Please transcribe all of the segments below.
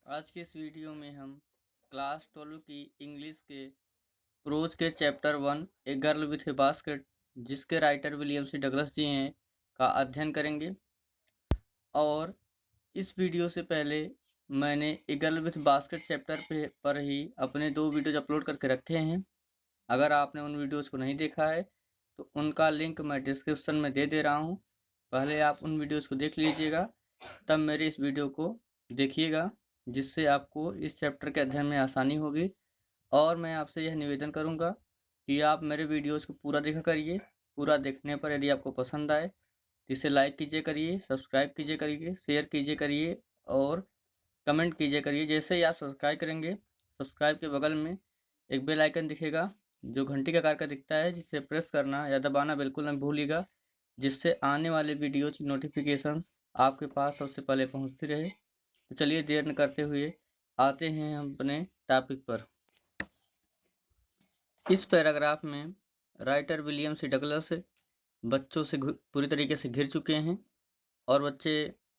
आज के इस वीडियो में हम क्लास 12 की इंग्लिश के प्रोज के chapter 1 a girl with A basket, जिसके राइटर विलियम सी डगलस जी हैं, का अध्ययन करेंगे। और इस वीडियो से पहले मैंने a girl with basket chapter पर ही अपने 2 वीडियोज अपलोड करके रखे हैं। अगर आपने उन वीडियोज़ को नहीं देखा है तो उनका लिंक मैं डिस्क्रिप्शन में दे दे रहा हूँ। पहले आप उन वीडियोज़ को देख लीजिएगा, तब मेरे इस वीडियो को देखिएगा, जिससे आपको इस चैप्टर के अध्ययन में आसानी होगी। और मैं आपसे यह निवेदन करूँगा कि आप मेरे वीडियोज़ को पूरा देखा करिए। पूरा देखने पर यदि आपको पसंद आए तो इसे लाइक कीजिए करिए, सब्सक्राइब कीजिए करिए, शेयर कीजिए करिए और कमेंट कीजिए करिए। जैसे ही आप सब्सक्राइब करेंगे, सब्सक्राइब के बगल में एक बेल आइकन दिखेगा जो घंटी के आकार का दिखता है, जिसे प्रेस करना या दबाना बिल्कुल न भूलिएगा, जिससे आने वाले वीडियो की नोटिफिकेशन आपके पास सबसे पहले पहुंचती रहे। तो चलिए देर न करते हुए आते हैं हम अपने टॉपिक पर। इस पैराग्राफ में राइटर विलियम सी डगलस बच्चों से पूरी तरीके से घिर चुके हैं और बच्चे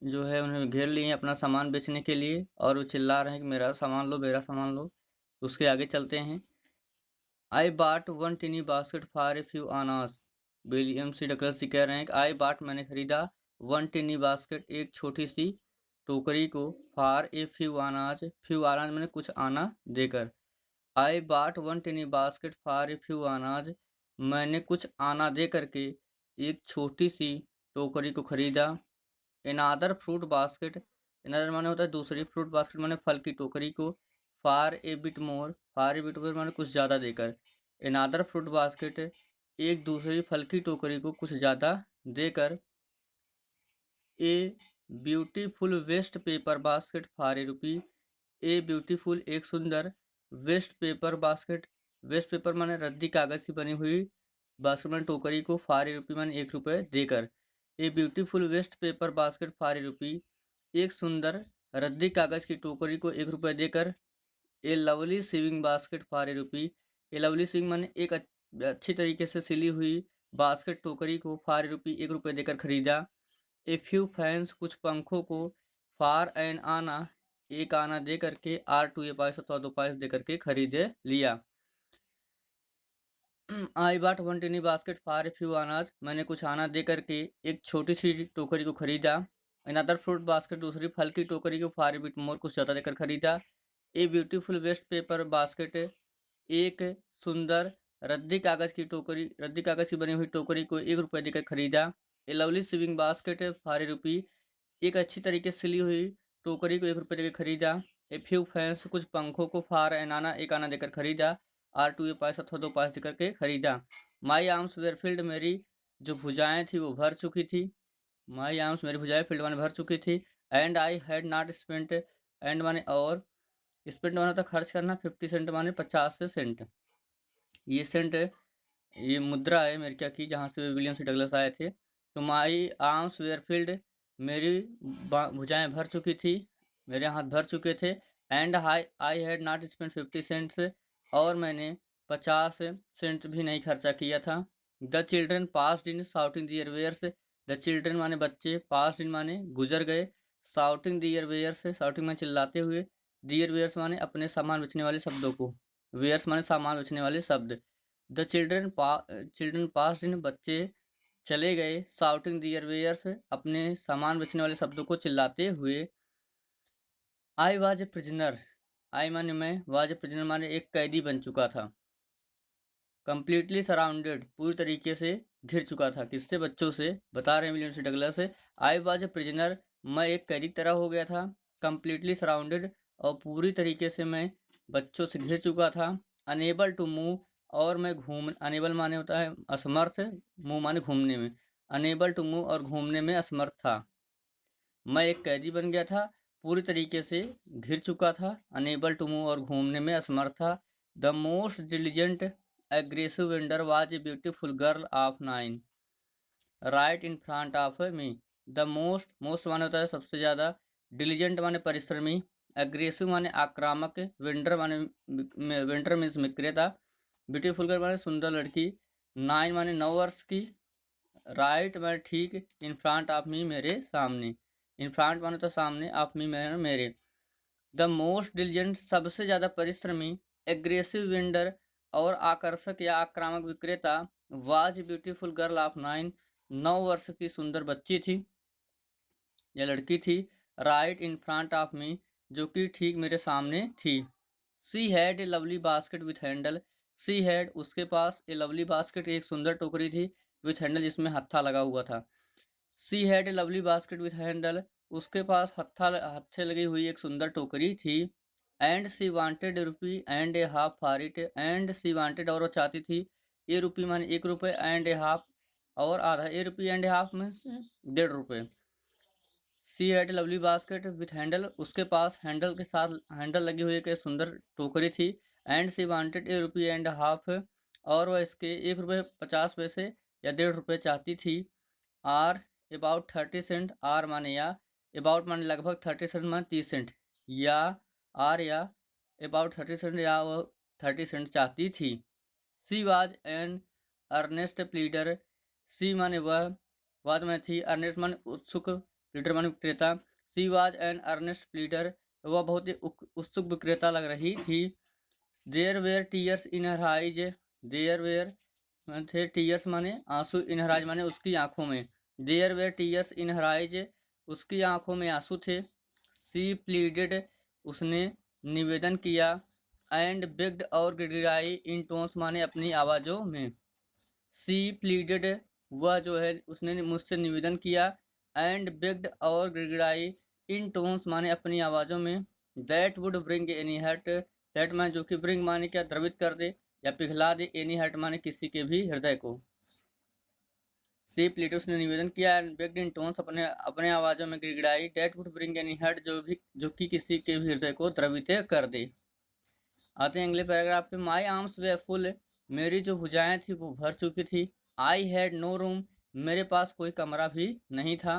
जो है उन्हें घेर लिए हैं अपना सामान बेचने के लिए, और वो चिल्ला रहे हैं कि मेरा सामान लो, मेरा सामान लो। उसके आगे चलते हैं। I bought one tiny basket for a few annas. William C Douglas ji कह रहे हैं कि आई बाट मैंने खरीदा, वन टिनी बास्केट एक छोटी सी टोकरी को, फॉर ए फ्यू आनाज, फ्यू आनाज मैंने कुछ आना देकर। आई bought one tiny basket for a few आनाज, मैंने कुछ आना दे करके एक छोटी सी टोकरी को खरीदा। अनदर फ्रूट बास्केट, अनदर माने होता है दूसरी, फ्रूट बास्केट माने फल की टोकरी को, फार ए बिट मोर, फार ए बिट मोर माने कुछ ज़्यादा देकर। अनदर फ्रूट बास्केट एक दूसरी फल की टोकरी को कुछ ज़्यादा देकर। A beautiful waste paper basket for a rupee, a beautiful एक सुंदर, waste paper basket, waste paper माने रद्दी कागज़ की बनी हुई, बास्केट माने टोकरी को, फॉर ए रुपी माने 1 रुपये देकर। A beautiful waste paper basket for a rupee, एक सुंदर रद्दी कागज़ की टोकरी को 1 रुपये देकर। A lovely sewing basket for a rupee, a lovely sewing माने एक अच्छी तरीके से सिली हुई बास्केट टोकरी को, फॉर ए रुपी 1 रुपये देकर खरीदा। ए फ्यू फैंस कुछ पंखों को, फॉर एन आना एक आना दे करके, आर टू ए पैसा अथवा 2 पैसे दे करके खरीदे लिया। आई bought one tiny basket for a few आनाज, मैंने कुछ आना दे करके एक छोटी सी टोकरी को खरीदा। अनदर फ्रूट बास्केट दूसरी फल की टोकरी को, फॉर ए बिट मोर कुछ ज़्यादा देकर खरीदा। A beautiful waste paper basket एक सुंदर रद्दी कागज़ की टोकरी, रद्दी कागज़ की बनी हुई टोकरी को 1 रुपये देकर खरीदा। A lovely sewing basket for a rupee, एक अच्छी तरीके से सिली हुई टोकरी को 1 रुपये देकर खरीदा। ए फ्यू फैंस कुछ पंखों को, फॉर एन आना एक आना देकर खरीदा, आर टू ए पैसा अथवा 2 पैसे देकर के खरीदा। माई आर्म्स वेयर फिल्ड, मेरी जो भुजाएं थी वो भर चुकी थी। माई आर्म्स मेरी भुजाएं फिल्ड माने भर चुकी थी। And I had not spent, and माने और, स्पेंट माने होता खर्च करना, 50 सेंट माने 50 सेंट। ये सेंट ये मुद्रा है अमेरिका की, जहाँ से विलियम सी डगलस आए थे। तो माई आर्म्स वेयर फिल्ड, मेरी भुजाएं भर चुकी थी, मेरे हाथ भर चुके थे। And I had not spend 50 cents, और मैंने 50 सेंट्स भी नहीं खर्चा किया था। The children passed in shouting their wares, the children माने बच्चे, पास्ड इन माने गुजर गए, शाउटिंग दियर वेयर्स, शाउटिंग माने चिल्लाते हुए, दियर वेयर्स माने अपने सामान बेचने वाले शब्दों को, वेयर्स माने सामान बेचने वाले शब्द। द चिल्ड्रन पास्ड इन, बच्चे चले गए, शाउटिंग दियर वेयर्स, अपने सामान बेचने वाले शब्दों को चिल्लाते हुए। आई वाज ए प्रिजनर, आई माने मैं, वाज ए प्रिजनर माने एक कैदी बन चुका था। कंप्लीटली सराउंडेड, पूरी तरीके से घिर चुका था। किससे? बच्चों से। बता रहे हैं William C Douglas, I was a prisoner, मैं एक कैदी की तरह हो गया था। कंप्लीटली सराउंडेड, और पूरी तरीके से मैं बच्चों से घिर चुका था। अनेबल टू मूव, और मैं घूम, अनेबल माने होता है असमर्थ, मूव माने घूमने में, अनेबल टू मूव और घूमने में असमर्थ था। मैं एक कैदी बन गया था, पूरी तरीके से घिर चुका था, अनेबल टू मूव और घूमने में असमर्थ था। The most diligent aggressive vendor was a beautiful girl of 9 right in front of me. The most, most माने होता है सबसे ज़्यादा, डिलीजेंट माने परिश्रमी, एग्रेसिव माने आक्रामक, वेंडर माने वेंडर मीन्स विक्रेता, ब्यूटीफुल गर्ल माने सुंदर लड़की, 9 माने 9 वर्ष की, राइट माने ठीक, इन फ्रंट ऑफ मी मेरे सामने, इन फ्रंट माने तो सामने, ऑफ मी मेरे। द मोस्ट डिलिजेंट, सबसे ज़्यादा परिश्रमी, एग्रेसिव वेंडर, और आकर्षक या आक्रामक विक्रेता, वाज ब्यूटीफुल गर्ल ऑफ 9, 9 वर्ष की सुंदर बच्ची थी या लड़की थी, right in front of me, जो कि ठीक मेरे सामने थी। सी had a lovely basket with handle, she had, उसके पास, ए लवली बास्केट, एक सुंदर टोकरी थी, विथ हैंडल, जिसमें हत्था लगा हुआ था। She had a lovely basket with handle, उसके पास हत्थे लगी हुई एक सुंदर टोकरी थी। And she wanted a rupee and a half for it, and she wanted, और वो चाहती थी, ए रुपी माने 1 रुपये, एंड ए हाफ, और आधा, ए रुपी एंड ए हाफ में 1.5 रुपये। She had lovely basket with handle, उसके पास हैंडल के साथ हैंडल लगी हुई एक सुंदर टोकरी थी। And she wanted a rupee and half, और वह इसके 1 रुपये 50 पैसे या 1.5 रुपये चाहती थी। आर अबाउट 30 सेंट, आर माने या, अबाउट माने लगभग, 30 सेंट माने 30 सेंट, या आर या अबाउट 30 सेंट, या वह 30 सेंट चाहती थी। She was an earnest pleader, she माने वह, वाज में थी, अर्नेस्ट माने उत्सुक, प्लीडर माने विक्रेता। She was an earnest pleader, वह बहुत ही उत्सुक विक्रेता लग रही थी। There were tears in her eyes, there were थे, टीयर्स माने आंसू, इन हर आइज माने उसकी आंखों में, there were tears in her eyes, उसकी आंखों में आंसू थे। सी प्लीडेड, उसने निवेदन किया। एंड बेग्ड, और गिड़गिड़ाई, इन टोन्स माने अपनी आवाज़ों में। सी प्लीडेड, वह जो है उसने मुझसे निवेदन किया। एंड बेग्ड, और गिड़गिड़ाई, इन टोन्स माने अपनी आवाज़ों में। That would bring any hurt, that माने जो कि, ब्रिंग माने क्या, द्रवित कर दे या पिघला दे, एनी हर्ट माने किसी के भी हृदय को। सी प्लीडेड, उसने निवेदन किया। एंड बेग्ड, इन टोन्स, अपने अपने आवाज़ों में गिड़गिड़ाई। That would bring any hurt, जो कि किसी के भी हृदय को द्रवित कर दे। आते हैं अगले पैराग्राफ पे। माई आर्म्स वे फुल, मेरी जो भुजाएं थी वो भर चुकी थी। आई हैड नो रूम, मेरे पास कोई कमरा भी नहीं था।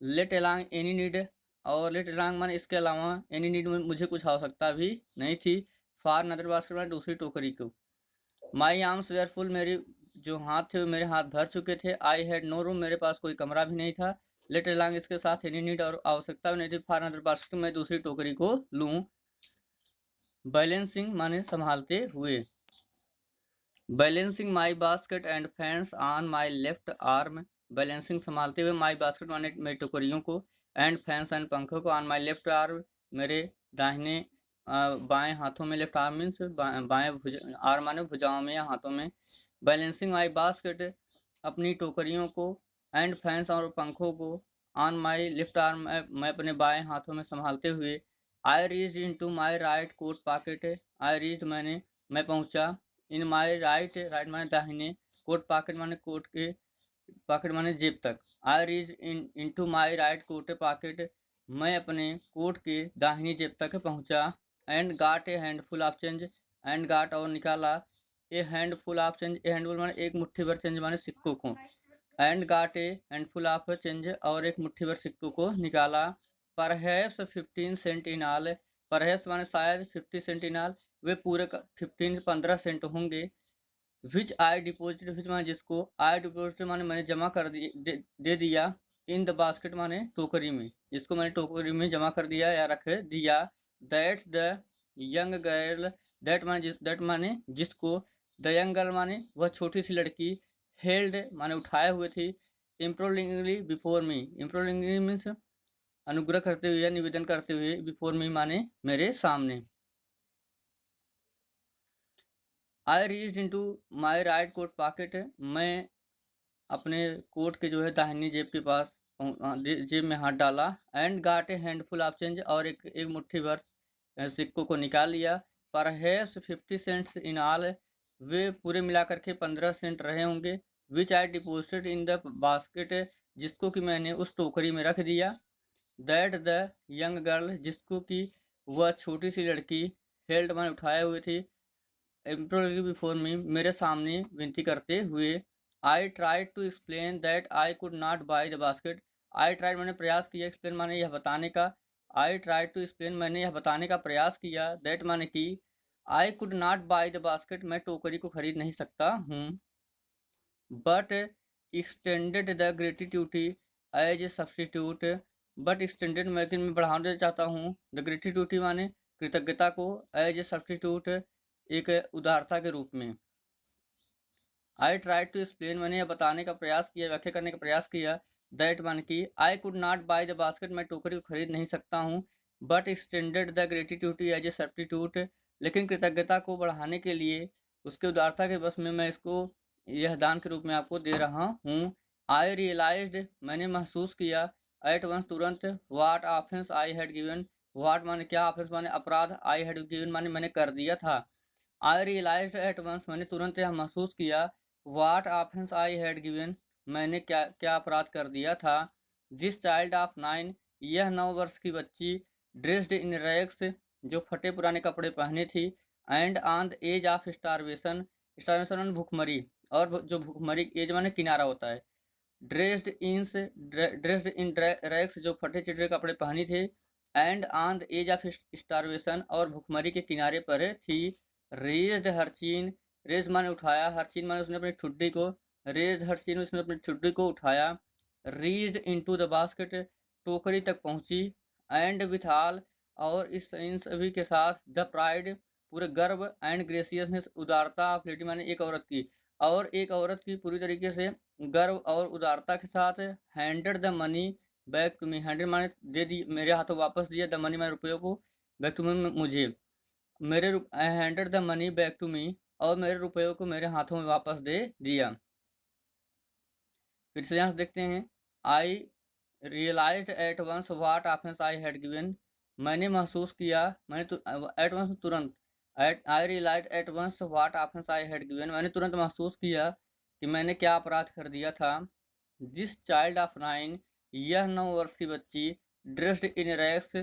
लेट अलॉन्ग एनी नीड, और लेट अलॉन्ग माने इसके अलावा, एनी नीड में मुझे कुछ आवश्यकता भी नहीं थी। फार नदर बास्केट माने दूसरी टोकरी को। माई आर्म्स वेयर फुल, मेरी जो हाथ थे वो मेरे हाथ भर चुके थे। आई हैड नो रूम, मेरे पास कोई कमरा भी नहीं था। लेट अलॉन्ग इसके साथ एनी नीड, और आवश्यकता भी नहीं थी। फार नदर बास्केट, मैं दूसरी टोकरी को लूँ। बैलेंसिंग माने संभालते हुए। Balancing my basket and fans on my left arm, balancing संभालते हुए, माई बास्केट माने मेरी टोकरियों को, एंड फैंस एंड पंखों को, ऑन माई लेफ्ट आर्म, मेरे दाहिने बाएं हाथों में, लेफ्ट आर्म मीन्स बाएं आर्म माने भुजाओं में या हाथों में। बैलेंसिंग माई बास्केट, अपनी टोकरियों को, एंड फैंस और पंखों को, ऑन माई लेफ्ट आर्म, मैं अपने बाएं हाथों में संभालते हुए। I reach into my right coat pocket, I reach माने मैं पहुंचा, इन माई राइट, राइट माने दाहिने, कोट पॉकेट माने कोट के, पॉकेट माने जेब तक। I reach into my right coat pocket, मैं अपने कोट के दाहिनी जेब तक पहुंचा। And got a handful of change, and got, और निकाला, a handful of change, a handful माने एक मुट्ठी भर, चेंज माने सिक्कों को। And got a handful of change, और एक मुट्ठी भर सिक्कों को निकाला। Perhaps 15 cent in all, perhaps माने शायद, 50 सेंट इन ऑल, वे पूरे 15 सेंट होंगे। विच आई डिपोजिट, विच माने जिसको, आई डिपोजिट माने मैंने जमा कर दे दिया। इन द बास्केट माने टोकरी में, जिसको मैंने टोकरी में जमा कर दिया या रख दिया। That the young girl, that माने जिसको, द यंग गर्ल माने वह छोटी सी लड़की, हेल्ड माने उठाए हुए थी, इम्प्लोरिंगली बिफोर मी, इम्प्लोरिंगली मीन्स अनुग्रह करते हुए या निवेदन करते हुए, बिफोर मी माने मेरे सामने। I reached into my right coat pocket, मैं अपने कोट के जो है दाहिनी जेब के पास जेब में हाथ डाला। And got a handful of change, और एक मुट्ठी भर सिक्कों को निकाल लिया। परहैप्स 50 सेंट्स इन ऑल, वे पूरे मिलाकर के 15 सेंट रहे होंगे। Which I deposited in the basket, जिसको कि मैंने उस टोकरी में रख दिया। दैट द यंग गर्ल, जिसको कि वह छोटी सी लड़की, हेल्ड माने उठाए हुए थी, एम्प्लोरी बिफोर मी मेरे सामने विनती करते हुए। I tried to explain that I could not buy the basket, I tried मैंने प्रयास किया, एक्सप्लेन माने यह बताने का, आई ट्राइड टू एक्सप्लेन मैंने यह बताने का प्रयास किया, दैट माने कि, I could not buy the basket मैं टोकरी को खरीद नहीं सकता हूँ। But extended the gratuity as a substitute, but extended मैकिन में बढ़ाना चाहता हूँ द ग्रेटिट्यूटी माने कृतज्ञता को एज ए सब्स्टिट्यूट एक उदारता के रूप में। आई ट्राई टू एक्सप्लेन मैंने यह बताने का प्रयास किया, व्याख्या करने का प्रयास किया दैट मान की I could not buy the basket, मैं टोकरी को खरीद नहीं सकता हूँ, but extended the gratuity as a substitute, लेकिन कृतज्ञता को बढ़ाने के लिए उसके उदारता के बस में मैं इसको यह दान के रूप में आपको दे रहा हूँ। आई रियलाइज्ड मैंने महसूस किया एट वंस तुरंत what offence I had given, what माने क्या, ऑफेंस माने अपराध, आई हैड गिवन माने मैंने कर दिया था। आई रियलाइज्ड एट वंस मैंने तुरंत यह महसूस किया, what offence I had given मैंने क्या क्या अपराध कर दिया था। दिस चाइल्ड ऑफ 9 यह 9 वर्ष की बच्ची ड्रेस्ड इन रैग्स जो फटे पुराने कपड़े पहने थी, and on the edge of starvation, starvation भूखमरी, और जो भूखमरी एज माने किनारा होता है, ड्रेस्ड इन रैग्स जो फटे चिटरे कपड़े पहनी थे, and on the edge of starvation और भूखमरी के किनारे पर थी। रेज्ड हरचीन, रेज माने उठाया, हरचीन माने उसने अपनी ठुड्डी को, रेज्ड हरचीन उसने अपनी ठुड्डी को उठाया। रीज्ड इनटू द बास्केट टोकरी तक पहुंची, एंड विथ ऑल और इन सभी के साथ द प्राइड पूरे गर्व, एंड ग्रेसियसनेस उदारता ऑफ लेडी माने एक औरत की, और एक औरत की पूरी तरीके से गर्व और उदारता के साथ handed the money back to me, handed माने दे दी, मेरे हाथों वापस दिया, द मनी माने रुपयों को, बैक टू मी मुझे, मेरे handed the money back to me और मेरे रुपयों को मेरे हाथों में वापस दे दिया। फिर से यहाँ से देखते हैं, I realised at once what offence I had given, मैंने महसूस किया, मैंने एट वंस तुरंत, I realised at once what offence I had given मैंने तुरंत महसूस किया कि मैंने क्या अपराध कर दिया था। दिस चाइल्ड ऑफ 9 यह 9 वर्ष की बच्ची ड्रेस्ड इन रैग्स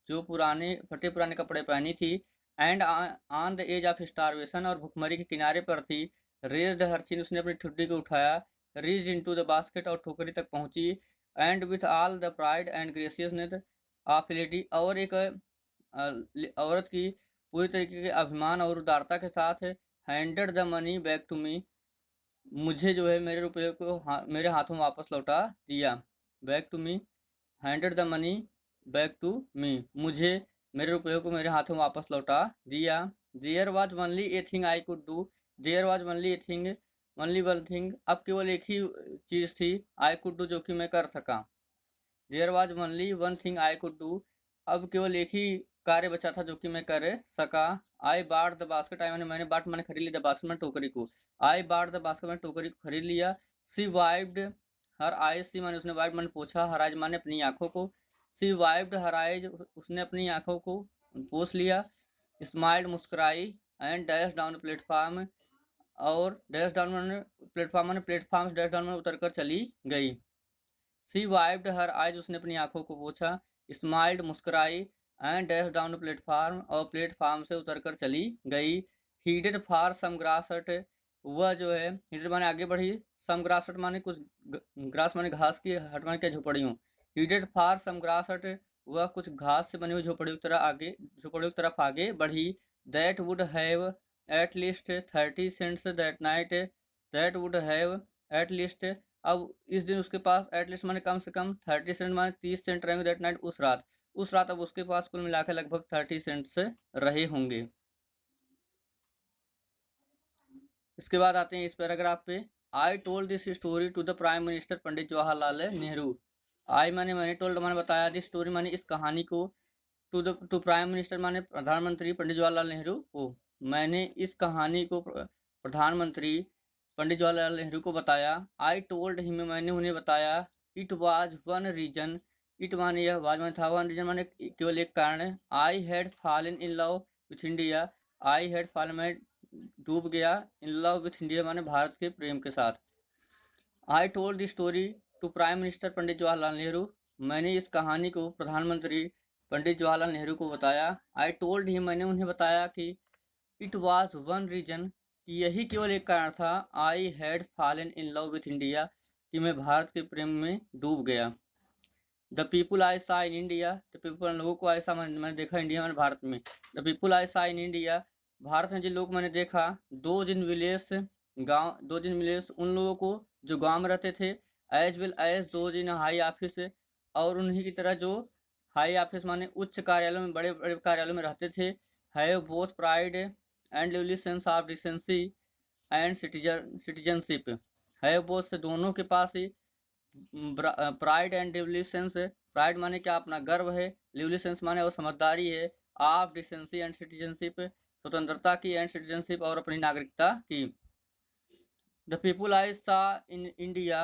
जो फटे पुराने कपड़े पहनी थी, and on the edge of starvation और भुखमरी के किनारे पर थी। रेज्ड हरचीन उसने अपनी ठुड्डी को उठाया, रीज इनटू द बास्केट और टोकरी तक पहुंची, and with all the pride and graciousness of lady और एक औरत की पूरी तरीके के अभिमान और उदारता के साथ handed the money back to me मुझे जो है मेरे रुपये को मेरे हाथों में वापस लौटा दिया। Back to me handed the money back to me मुझे मेरे रुपयों को मेरे हाथों में वापस लौटा दिया। There was only a thing I could do, there was only a thing, only one thing, अब केवल एक ही चीज़ थी, आई कुड डू जो कि मैं कर सका। There was only one thing I could do, अब केवल एक ही कार्य बचा था जो कि मैं कर सका। आई बार्ड द बास्केट, आई मैंने बाट मैंने खरीद लिया, द बास्केट में टोकरी को, आई बार्ड द बास्केट में टोकरी को खरीद लिया। सी वाइप्ड हर आइज, सी माने उसने वाइप मैंने पोछा, हर आइज माने अपनी आंखों को, सी वाइप्ड हर आइज उसने अपनी आंखों को पोछ लिया। स्माइल्ड मुस्कुराई, एंड डैश डाउन प्लेटफार्म और डैश डाउन मैंने प्लेटफार्म डैश डाउन में उतर कर चली गई। सी वाइप्ड हर आइज उसने अपनी आंखों को पोछा, स्माइल्ड मुस्कुराई, एंड डैश डाउन प्लेटफार्म और प्लेटफार्म से उतरकर चली गई। हीडेड फॉर सम ग्रास हट, वह जो है हीडेड माने आगे बढ़ी, सम ग्रास हट माने कुछ ग्रास माने घास की, हट माने क्या झोपड़ियों, हीडेड फॉर सम ग्रास हट वह कुछ घास से बनी हुई झोपड़ियों की तरफ आगे बढ़ी। That would have at least 30 cents that night, that would have at least, अब इस दिन उसके पास एटलीस्ट माने कम से कम 30 सेंट माने 30 सेंट रहेंगे दैट नाइट उस रात अब उसके पास कुल मिलाकर लगभग 30 सेंट्स रहे होंगे। इसके बाद आते हैं इस पैराग्राफ पे, I told this story to the prime minister Pandit Jawaharlal Nehru. I मैंने टोल्ड माने बताया, दिस स्टोरी माने इस कहानी को, टू प्राइम मिनिस्टर माने प्रधानमंत्री पंडित जवाहरलाल नेहरू को, मैंने इस कहानी को प्रधानमंत्री पंडित जवाहरलाल नेहरू को बताया। आई टोल्ड हिम मैंने उन्हें बताया, it was one reason, it माने यह वाज माने था, वन रीजन माने केवल एक कारण, I had fallen in love with India, I had fallen मैं डूब गया, इन लव विथ इंडिया माने भारत के प्रेम के साथ। I told the story to prime minister Pandit Jawaharlal Nehru, मैंने इस कहानी को प्रधानमंत्री पंडित जवाहरलाल नेहरू को बताया। आई टोल्ड हिम मैंने उन्हें बताया कि इट वाज वन रीजन कि यही केवल एक कारण था, I had fallen in love with India कि मैं भारत के प्रेम में डूब गया। द पीपुल आई सा इन इंडिया, द पीपुल लोगों को ऐसा मैंने देखा इंडिया में भारत में, द पीपुल आई सा इन इंडिया भारत में जिन लोग मैंने देखा, दो जिन विलेज उन लोगों को जो गाँव में रहते थे, एज वेल एज दो जिन हाई ऑफिस और उन्हीं की तरह जो हाई ऑफिस माने उच्च कार्यालयों में, बड़े बड़े कार्यालयों में रहते थे, have both pride and lively sense of decency and citizenship. Have both से दोनों के पास ही प्राइड एंड लिवलीसेंस है। प्राइड माने क्या, अपना गर्व है। लिवलीसेंस माने और समझदारी है। ऑफ डिसेंसी एंड सिटीजनशिप, स्वतंत्रता की, एंड सिटीजनशिप और अपनी नागरिकता की। द पीपुल आई सा इन इंडिया,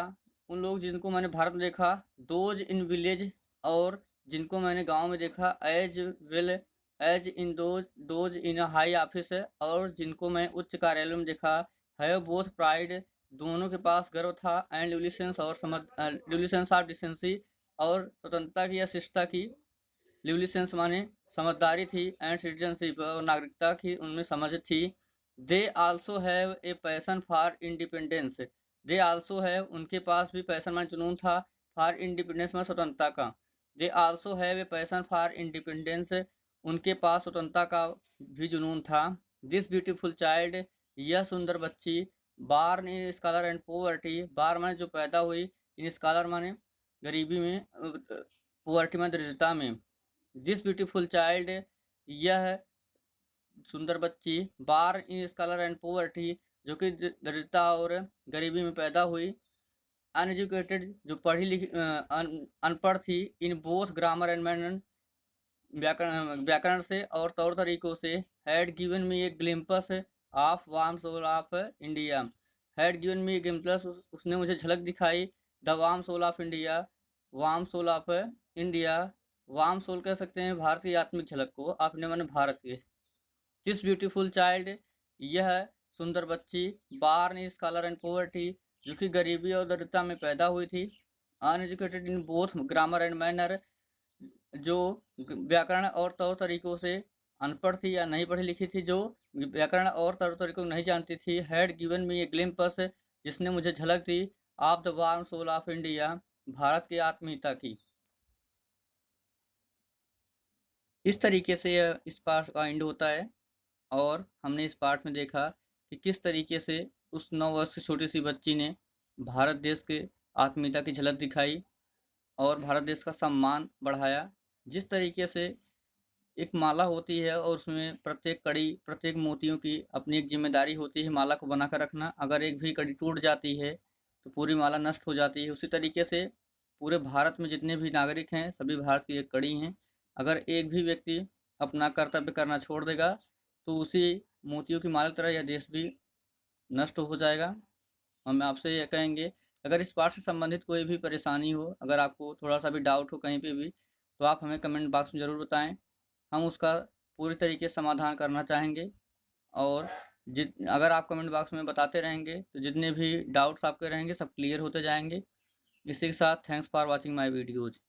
उन लोग जिनको मैंने भारत में देखा। दोज इन विलेज, और जिनको मैंने गांव में देखा। As well as in those in high office, और जिनको मैं उच्च कार्यालय में देखा। हैव बोथ प्राइड, दोनों के पास गर्व था। एंड लिवलीसेंस, और लिवलीसेंस ऑफ डिसेंसी, और स्वतंत्रता की या शिष्टता की। लिवलीसेंस माने समझदारी थी, एंड सिटीजनशिप, और नागरिकता की उनमें समझ थी। They also have a passion for independence, they also have, उनके पास भी पैशन माने जुनून था। फॉर इंडिपेंडेंस में स्वतंत्रता का। They also have a passion for independence, उनके पास स्वतंत्रता का भी जुनून था। दिस ब्यूटीफुल चाइल्ड, यह सुंदर बच्ची। बार्न इन स्कॉलर एंड पोवर्टी, बार माने जो पैदा हुई, इन स्कॉलर माने गरीबी में, पोवर्टी में दरिद्रता में। दिस ब्यूटीफुल चाइल्ड, यह सुंदर बच्ची। बार इन स्कॉलर एंड पोवर्टी, जो कि दरिद्रता और गरीबी में पैदा हुई। अनएजुकेटेड, जो पढ़ी लिखी अनपढ़ थी। In both grammar and manner, व्याकरण से और तौर तरीकों से। Had given me a glimpse of warm soul of India, had given me a glimpse, उसने मुझे झलक दिखाई। The warm soul of India, warm soul of India, warm soul कह सकते हैं भारत की आत्मिक झलक को, आपने माने भारत के। दिस ब्यूटीफुल चाइल्ड, यह सुंदर बच्ची। बार्न इन स्कॉलर एंड पोवर्टी, जो कि गरीबी और दरिद्रता में पैदा हुई थी। Uneducated in both grammar and manner, जो व्याकरण और तौर तरीकों से अनपढ़ थी या नहीं पढ़ी लिखी थी, जो व्याकरण और तौर तरीकों को नहीं जानती थी। हैड गिवन मी ए ग्लिम्पस, जिसने मुझे झलक दी। Of the warm soul of India, Bharat की आत्मीयता की। इस तरीके से यह इस पार्ट का एंड होता है, और हमने इस पार्ट में देखा कि किस तरीके से उस 9 वर्ष की छोटी सी बच्ची ने भारत देश के आत्मीयता की झलक दिखाई और भारत देश का सम्मान बढ़ाया। जिस तरीके से एक माला होती है और उसमें प्रत्येक कड़ी, प्रत्येक मोतियों की अपनी एक जिम्मेदारी होती है माला को बनाकर रखना। अगर एक भी कड़ी टूट जाती है तो पूरी माला नष्ट हो जाती है। उसी तरीके से पूरे भारत में जितने भी नागरिक हैं, सभी भारत की एक कड़ी हैं। अगर एक भी व्यक्ति अपना कर्तव्य करना छोड़ देगा तो उसी मोतियों की माला की तरह यह देश भी नष्ट हो जाएगा। हम आपसे यह कहेंगे, अगर इस पाठ से संबंधित कोई भी परेशानी हो, अगर आपको थोड़ा सा भी डाउट हो कहीं पे भी, तो आप हमें कमेंट बॉक्स में ज़रूर बताएं। हम उसका पूरी तरीके से समाधान करना चाहेंगे। और अगर आप कमेंट बॉक्स में बताते रहेंगे तो जितने भी डाउट्स आपके रहेंगे सब क्लियर होते जाएंगे। इसी के साथ thanks for watching my videos.